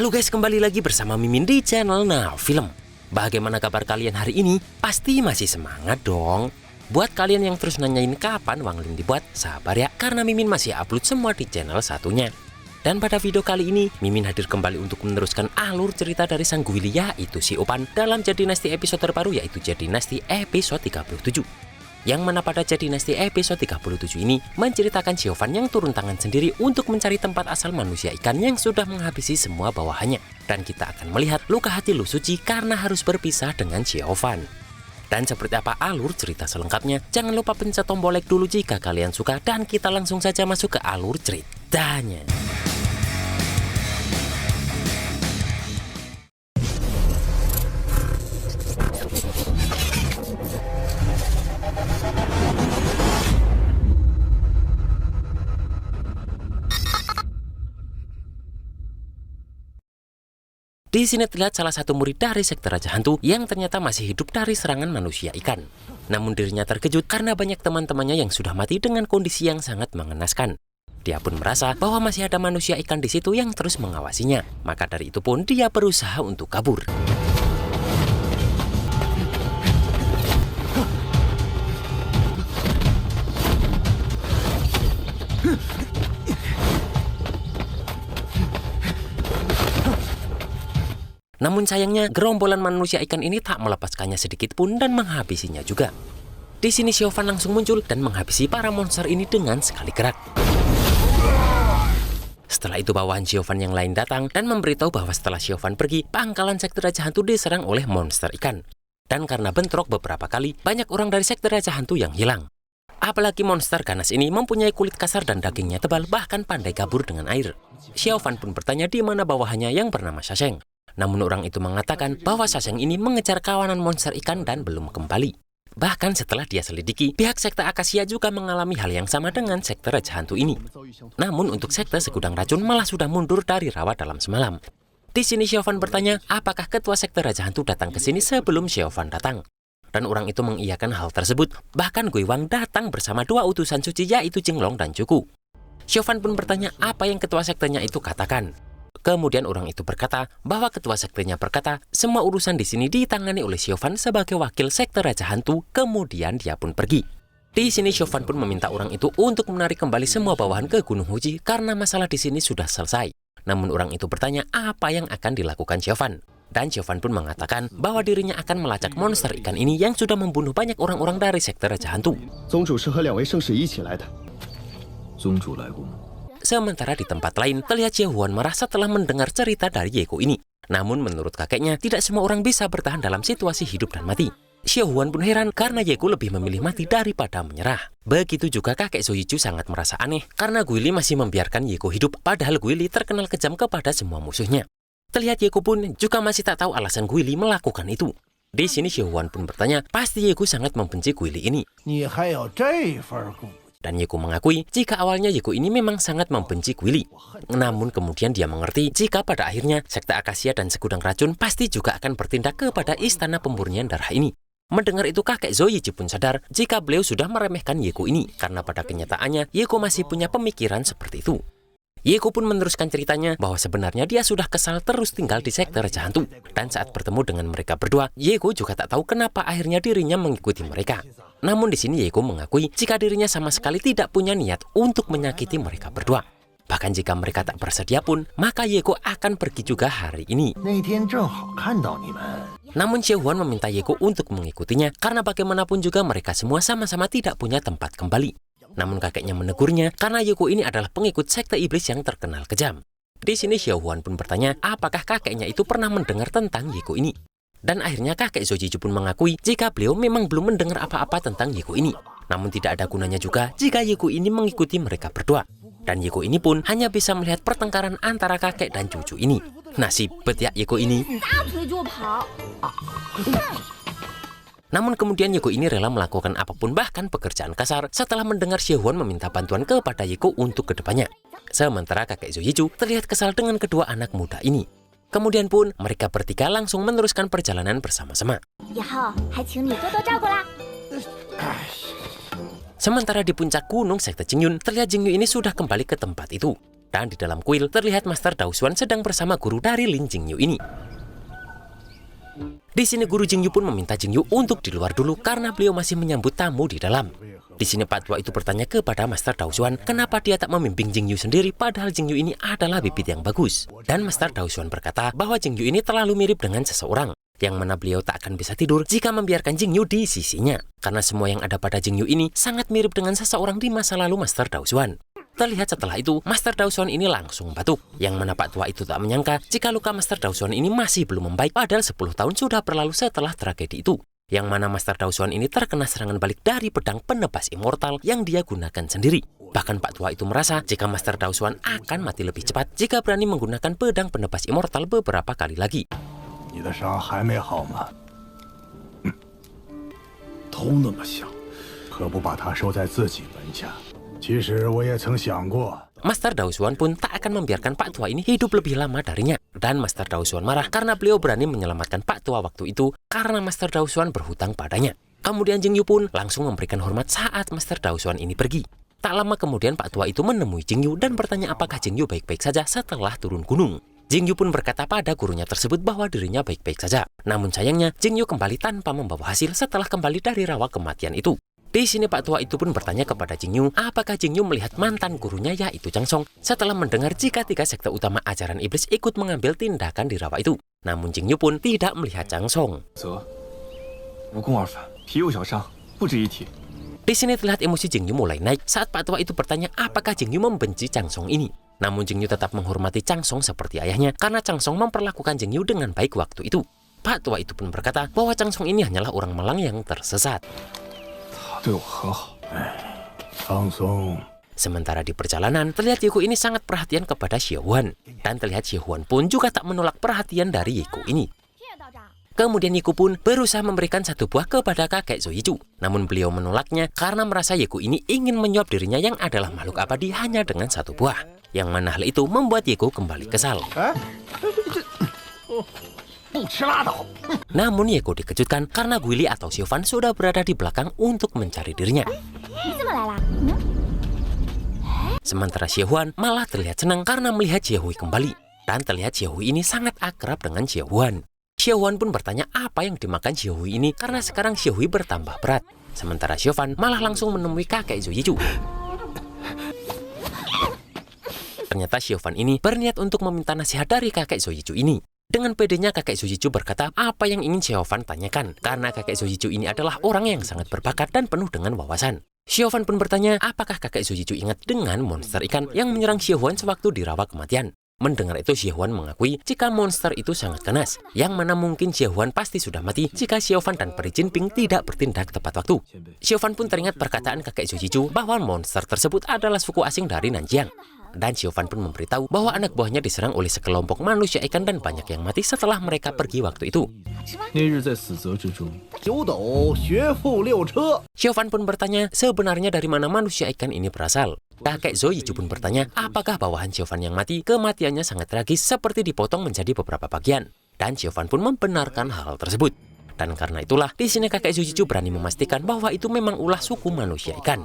Halo guys, kembali lagi bersama Mimin di channel Now Film. Bagaimana kabar kalian hari ini? Pasti masih semangat dong. Buat kalian yang terus nanyain kapan Wang Ling dibuat, sabar ya, karena Mimin masih upload semua di channel satunya. Dan pada video kali ini, Mimin hadir kembali untuk meneruskan alur cerita dari sang Guili, yaitu si Opan, dalam Jadinasti episode terbaru, yaitu Jadinasti episode 37. Yang mana pada Jadinasti episode 37 ini menceritakan Xiaofan yang turun tangan sendiri untuk mencari tempat asal manusia ikan yang sudah menghabisi semua bawahannya. Dan kita akan melihat luka hati Lu Suci karena harus berpisah dengan Xiaofan. Dan seperti apa alur cerita selengkapnya, jangan lupa pencet tombol like dulu jika kalian suka, dan kita langsung saja masuk ke alur ceritanya. Di sini terlihat salah satu murid dari sekte Raja Hantu yang ternyata masih hidup dari serangan manusia ikan. Namun dirinya terkejut karena banyak teman-temannya yang sudah mati dengan kondisi yang sangat mengenaskan. Dia pun merasa bahwa masih ada manusia ikan di situ yang terus mengawasinya. Maka dari itu pun dia berusaha untuk kabur. Namun sayangnya, gerombolan manusia ikan ini tak melepaskannya sedikit pun dan menghabisinya juga. Di sini Xiaofan langsung muncul dan menghabisi para monster ini dengan sekali gerak. Setelah itu bawahan Xiaofan yang lain datang dan memberitahu bahwa setelah Xiaofan pergi, pangkalan sekte Raja Hantu diserang oleh monster ikan. Dan karena bentrok beberapa kali, banyak orang dari sekte Raja Hantu yang hilang. Apalagi monster ganas ini mempunyai kulit kasar dan dagingnya tebal, bahkan pandai kabur dengan air. Xiaofan pun bertanya di mana bawahannya yang bernama Shasheng. Namun orang itu mengatakan bahwa Shasheng ini mengejar kawanan monster ikan dan belum kembali. Bahkan setelah dia selidiki, pihak sekte Akasia juga mengalami hal yang sama dengan sekte Raja Hantu ini. Namun untuk sekte Segudang Racun malah sudah mundur dari rawa dalam semalam. Di sini Xiaofan bertanya apakah ketua sekte Raja Hantu datang ke sini sebelum Xiaofan datang. Dan orang itu mengiyakan hal tersebut. Bahkan Gui Wang datang bersama dua utusan suci, yaitu Jinglong dan Cuku. Xiaofan pun bertanya apa yang ketua sektenya itu katakan. Kemudian orang itu berkata bahwa ketua sektenya berkata semua urusan di sini ditangani oleh Xiaofan sebagai wakil sekte Raja Hantu. Kemudian dia pun pergi. Di sini Xiaofan pun meminta orang itu untuk menarik kembali semua bawahan ke Gunung Huji karena masalah di sini sudah selesai. Namun orang itu bertanya apa yang akan dilakukan Xiaofan. Dan Xiaofan pun mengatakan bahwa dirinya akan melacak monster ikan ini yang sudah membunuh banyak orang-orang dari sekte Raja Hantu. Sementara di tempat lain, terlihat Xie Huan marah setelah mendengar cerita dari Yeko ini. Namun menurut kakeknya, tidak semua orang bisa bertahan dalam situasi hidup dan mati. Xie Huan pun heran karena Yeko lebih memilih mati daripada menyerah. Begitu juga kakek Zoyichu sangat merasa aneh karena Guili masih membiarkan Yeko hidup, padahal Guili terkenal kejam kepada semua musuhnya. Terlihat Yeko pun juga masih tak tahu alasan Guili melakukan itu. Di sini Xie Huan pun bertanya, pasti Yeko sangat membenci Guili ini. Dan Yeko mengakui jika awalnya Yeko ini memang sangat membenci Guili. Namun kemudian dia mengerti jika pada akhirnya sekte Akasia dan Segudang Racun pasti juga akan bertindak kepada istana pemurnian darah ini. Mendengar itu kakek Zoyichi pun sadar jika beliau sudah meremehkan Yeko ini karena pada kenyataannya Yeko masih punya pemikiran seperti itu. Yeko pun meneruskan ceritanya bahwa sebenarnya dia sudah kesal terus tinggal di sekte Raja Hantu. Dan saat bertemu dengan mereka berdua, Yeko juga tak tahu kenapa akhirnya dirinya mengikuti mereka. Namun di sini Yeko mengakui jika dirinya sama sekali tidak punya niat untuk menyakiti mereka berdua. Bahkan jika mereka tak bersedia pun, maka Yeko akan pergi juga hari ini. Namun Xie Huan meminta Yeko untuk mengikutinya karena bagaimanapun juga mereka semua sama-sama tidak punya tempat kembali. Namun kakeknya menegurnya karena Yeko ini adalah pengikut sekte iblis yang terkenal kejam. Di sini Xie Huan pun bertanya apakah kakeknya itu pernah mendengar tentang Yeko ini. Dan akhirnya kakek Zoyichu pun mengakui jika beliau memang belum mendengar apa-apa tentang Yeko ini. Namun tidak ada gunanya juga jika Yeko ini mengikuti mereka berdua. Dan Yeko ini pun hanya bisa melihat pertengkaran antara kakek dan cucu ini. Nasib bet ya Yeko ini. Namun kemudian Yeko ini rela melakukan apapun bahkan pekerjaan kasar setelah mendengar Xiaohuan meminta bantuan kepada Yeko untuk kedepannya. Sementara kakek Zoyichu terlihat kesal dengan kedua anak muda ini. Kemudian pun mereka bertiga langsung meneruskan perjalanan bersama-sama. Sementara di puncak gunung sekte Jingyun, terlihat Jingyu ini sudah kembali ke tempat itu. Dan di dalam kuil terlihat Master Daoxuan sedang bersama guru dari Lin Jingyu ini. Di sini guru Jingyu pun meminta Jingyu untuk di luar dulu karena beliau masih menyambut tamu di dalam. Di sini Pak Tua itu bertanya kepada Master Daoxuan kenapa dia tak membimbing Jingyu sendiri padahal Jingyu ini adalah bibit yang bagus. Dan Master Daoxuan berkata bahwa Jingyu ini terlalu mirip dengan seseorang, yang mana beliau tak akan bisa tidur jika membiarkan Jingyu di sisinya. Karena semua yang ada pada Jingyu ini sangat mirip dengan seseorang di masa lalu Master Daoxuan. Terlihat setelah itu, Master Daoxuan ini langsung batuk. Yang mana Pak Tua itu tak menyangka jika luka Master Daoxuan ini masih belum membaik padahal 10 tahun sudah berlalu setelah tragedi itu. Yang mana Master Daoxuan ini terkena serangan balik dari pedang penebas immortal yang dia gunakan sendiri. Bahkan Pak Tua itu merasa jika Master Daoxuan akan mati lebih cepat jika berani menggunakan pedang penebas immortal beberapa kali lagi. Master Daoxuan pun tak akan membiarkan Pak Tua ini hidup lebih lama darinya. Dan Master Daoxuan marah karena beliau berani menyelamatkan Pak Tua waktu itu karena Master Daoxuan berhutang padanya. Kemudian Jingyu pun langsung memberikan hormat saat Master Daoxuan ini pergi. Tak lama kemudian Pak Tua itu menemui Jingyu dan bertanya apakah Jingyu baik-baik saja setelah turun gunung. Jingyu pun berkata pada gurunya tersebut bahwa dirinya baik-baik saja. Namun sayangnya Jingyu kembali tanpa membawa hasil setelah kembali dari rawa kematian itu. Di sini Pak Tua itu pun bertanya kepada Jingyu apakah Jingyu melihat mantan gurunya yaitu Changsong setelah mendengar jika 3 sekte utama ajaran iblis ikut mengambil tindakan di rawa itu. Namun Jingyu pun tidak melihat Changsong. Di sini terlihat emosi Jingyu mulai naik saat Pak Tua itu bertanya apakah Jingyu membenci Changsong ini. Namun Jingyu tetap menghormati Changsong seperti ayahnya karena Changsong memperlakukan Jingyu dengan baik waktu itu. Pak Tua itu pun berkata bahwa Changsong ini hanyalah orang malang yang tersesat. Sementara di perjalanan, terlihat Yeko ini sangat perhatian kepada Xiaohuan. Dan terlihat Xiaohuan pun juga tak menolak perhatian dari Yeko ini. Kemudian Yeko pun berusaha memberikan 1 buah kepada kakek Zoyichu. Namun beliau menolaknya karena merasa Yeko ini ingin menyuap dirinya yang adalah makhluk abadi hanya dengan 1 buah. Yang mana hal itu membuat Yeko kembali kesal. Namun Yeko dikejutkan karena Guili atau Xiaofan sudah berada di belakang untuk mencari dirinya. Sementara Xiaohuan malah terlihat senang karena melihat Xiaohui kembali. Dan terlihat Xiaohui ini sangat akrab dengan Xiaohuan. Xiaohuan pun bertanya apa yang dimakan Xiaohui ini karena sekarang Xiaohui bertambah berat. Sementara Xiaofan malah langsung menemui kakek Zoyichu. Ternyata Xiaofan ini berniat untuk meminta nasihat dari kakek Zoyichu ini. Dengan pedenya kakek Zoyichu berkata apa yang ingin Xiaofan tanyakan karena kakek Zoyichu ini adalah orang yang sangat berbakat dan penuh dengan wawasan. Xiaofan pun bertanya apakah kakek Zoyichu ingat dengan monster ikan yang menyerang Xiaohuan sewaktu di rawa kematian. Mendengar itu Xiaohuan mengakui jika monster itu sangat ganas, yang mana mungkin Xiaohuan pasti sudah mati jika Xiaofan dan peri Jinping tidak bertindak tepat waktu. Xiaofan pun teringat perkataan kakek Zoyichu bahwa monster tersebut adalah suku asing dari Nanjiang. Dan Xiaofan pun memberitahu bahwa anak buahnya diserang oleh sekelompok manusia ikan dan banyak yang mati setelah mereka pergi waktu itu. Xiaofan pun bertanya sebenarnya dari mana manusia ikan ini berasal. Kakek Zoyichu pun bertanya apakah bawahan Xiaofan yang mati kematiannya sangat tragis seperti dipotong menjadi beberapa bagian. Dan Xiaofan pun membenarkan hal tersebut. Dan karena itulah, di sini kakek Zoyichu berani memastikan bahwa itu memang ulah suku manusia ikan.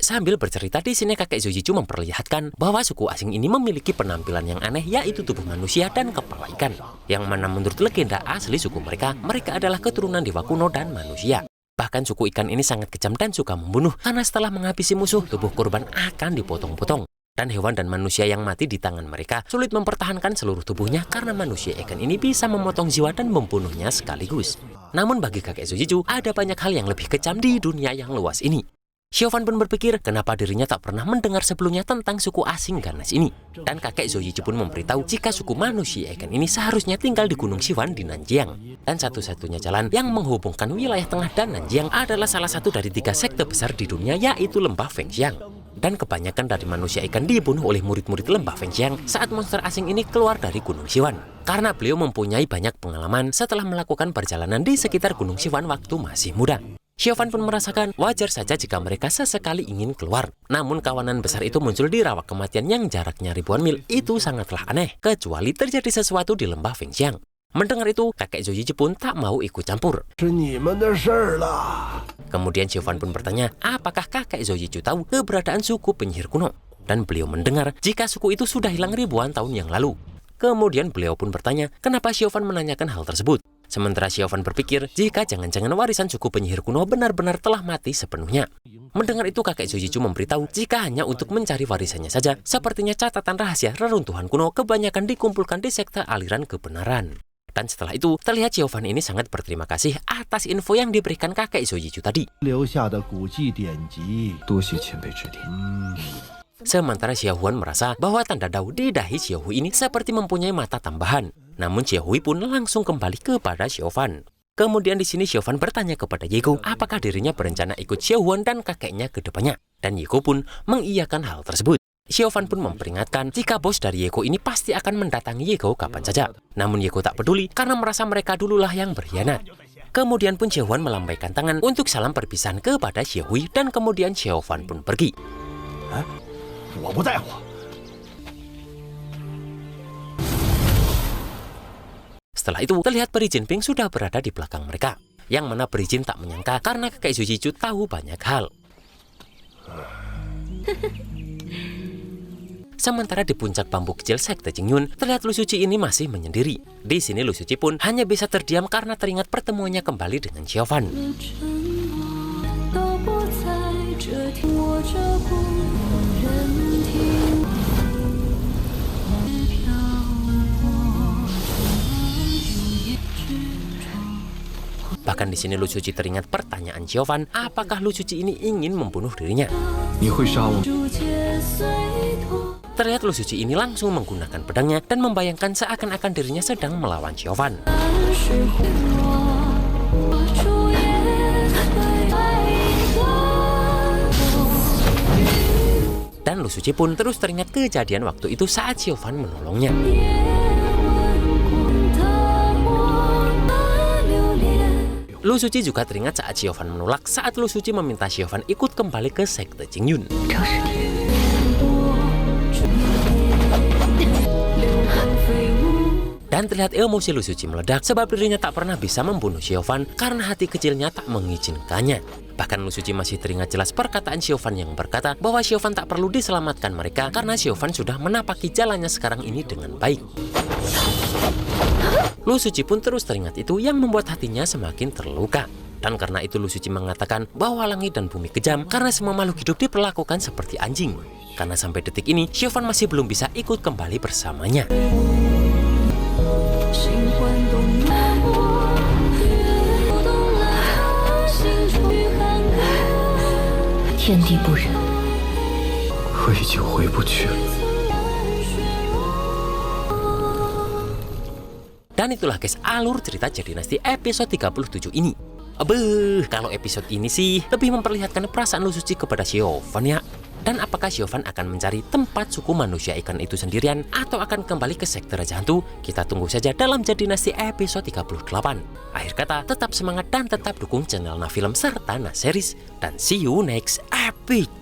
Sambil bercerita, di sini kakek Zoyichu memperlihatkan bahwa suku asing ini memiliki penampilan yang aneh, yaitu tubuh manusia dan kepala ikan. Yang mana menurut legenda asli suku mereka adalah keturunan dewa kuno dan manusia. Bahkan suku ikan ini sangat kejam dan suka membunuh, karena setelah menghabisi musuh, tubuh korban akan dipotong-potong. Dan hewan dan manusia yang mati di tangan mereka sulit mempertahankan seluruh tubuhnya karena manusia ikan ini bisa memotong jiwa dan membunuhnya sekaligus. Namun bagi kakek Zoyichu, ada banyak hal yang lebih kejam di dunia yang luas ini. Xiaofan pun berpikir kenapa dirinya tak pernah mendengar sebelumnya tentang suku asing ganas ini. Dan kakek Zhou Yichu pun memberitahu jika suku manusia ikan ini seharusnya tinggal di Gunung Siwan di Nanjiang. Dan satu-satunya jalan yang menghubungkan wilayah tengah dan Nanjiang adalah salah satu dari 3 sekte besar di dunia, yaitu lembah Fengxiang. Dan kebanyakan dari manusia ikan dibunuh oleh murid-murid lembah Fengxiang saat monster asing ini keluar dari Gunung Siwan. Karena beliau mempunyai banyak pengalaman setelah melakukan perjalanan di sekitar Gunung Siwan waktu masih muda. Xiaofan pun merasakan wajar saja jika mereka sesekali ingin keluar. Namun kawanan besar itu muncul di rawa kematian yang jaraknya ribuan mil. Itu sangatlah aneh, kecuali terjadi sesuatu di lembah Fengxiang. Mendengar itu, kakek Zhou Yichu pun tak mau ikut campur. Kemudian Xiaofan pun bertanya, apakah kakek Zhou Yichu tahu keberadaan suku penyihir kuno? Dan beliau mendengar jika suku itu sudah hilang ribuan tahun yang lalu. Kemudian beliau pun bertanya, kenapa Xiaofan menanyakan hal tersebut? Sementara Xiaofan berpikir jika jangan-jangan warisan suku penyihir kuno benar-benar telah mati sepenuhnya. Mendengar itu, kakek Zhou Yichu memberitahu jika hanya untuk mencari warisannya saja, sepertinya catatan rahasia reruntuhan kuno kebanyakan dikumpulkan di sekte aliran kebenaran. Dan setelah itu, terlihat Xiaofan ini sangat berterima kasih atas info yang diberikan kakek Zhou Yichu tadi. Sementara Xiaohuan merasa bahwa tanda dao di dahi Xiaohui ini seperti mempunyai mata tambahan. Namun Xiaohui pun langsung kembali kepada Xiaofan. Kemudian di sini Xiaofan bertanya kepada Yego apakah dirinya berencana ikut Xiaohuan dan kakeknya ke depannya. Dan Yego pun mengiyakan hal tersebut. Xiaofan pun memperingatkan jika bos dari Yego ini pasti akan mendatangi Yego kapan saja. Namun Yego tak peduli karena merasa mereka dululah yang berkhianat. Kemudian pun Xiaohuan melambaikan tangan untuk salam perpisahan kepada Xiaohui dan kemudian Xiaofan pun pergi. Setelah itu, terlihat Peri Jinping sudah berada di belakang mereka. Yang mana Peri Jin tak menyangka karena kakek Zhou Yichu tahu banyak hal. Sementara di puncak bambu kecil sekte Qingyun, terlihat Lu Suci ini masih menyendiri. Di sini Lu Suci pun hanya bisa terdiam karena teringat pertemuannya kembali dengan Xiaofan. Bahkan di sini Lu Suci teringat pertanyaan Xiaofan, apakah Lu Suci ini ingin membunuh dirinya? Terlihat Lu Suci ini langsung menggunakan pedangnya dan membayangkan seakan-akan dirinya sedang melawan Xiaofan. Dan Lu Suci pun terus teringat kejadian waktu itu saat Xiaofan menolongnya. Lu Suci juga teringat saat Xiaofan menolak saat Lu Suci meminta Xiaofan ikut kembali ke sekte Qingyun. Dan terlihat emosi Lu Suci meledak sebab dirinya tak pernah bisa membunuh Xiaofan karena hati kecilnya tak mengizinkannya. Bahkan Lu Suci masih teringat jelas perkataan Xiaofan yang berkata bahwa Xiaofan tak perlu diselamatkan mereka karena Xiaofan sudah menapaki jalannya sekarang ini dengan baik. Lu Suci pun terus teringat itu yang membuat hatinya semakin terluka. Dan karena itu Lu Suci mengatakan bahwa langit dan bumi kejam karena semua makhluk hidup diperlakukan seperti anjing. Karena sampai detik ini Xiaofan masih belum bisa ikut kembali bersamanya. Dan itulah guys alur cerita Jade Dynasty episode 37 ini. Kalau episode ini sih lebih memperlihatkan perasaan Lu Suci kepada Xiaofan ya. Dan apakah Xiaofan akan mencari tempat suku manusia ikan itu sendirian atau akan kembali ke sekte Raja Hantu? Kita tunggu saja dalam Jade Dynasty episode 38. Akhir kata, tetap semangat dan tetap dukung channel Nah Film serta Nah Series. Dan see you next episode.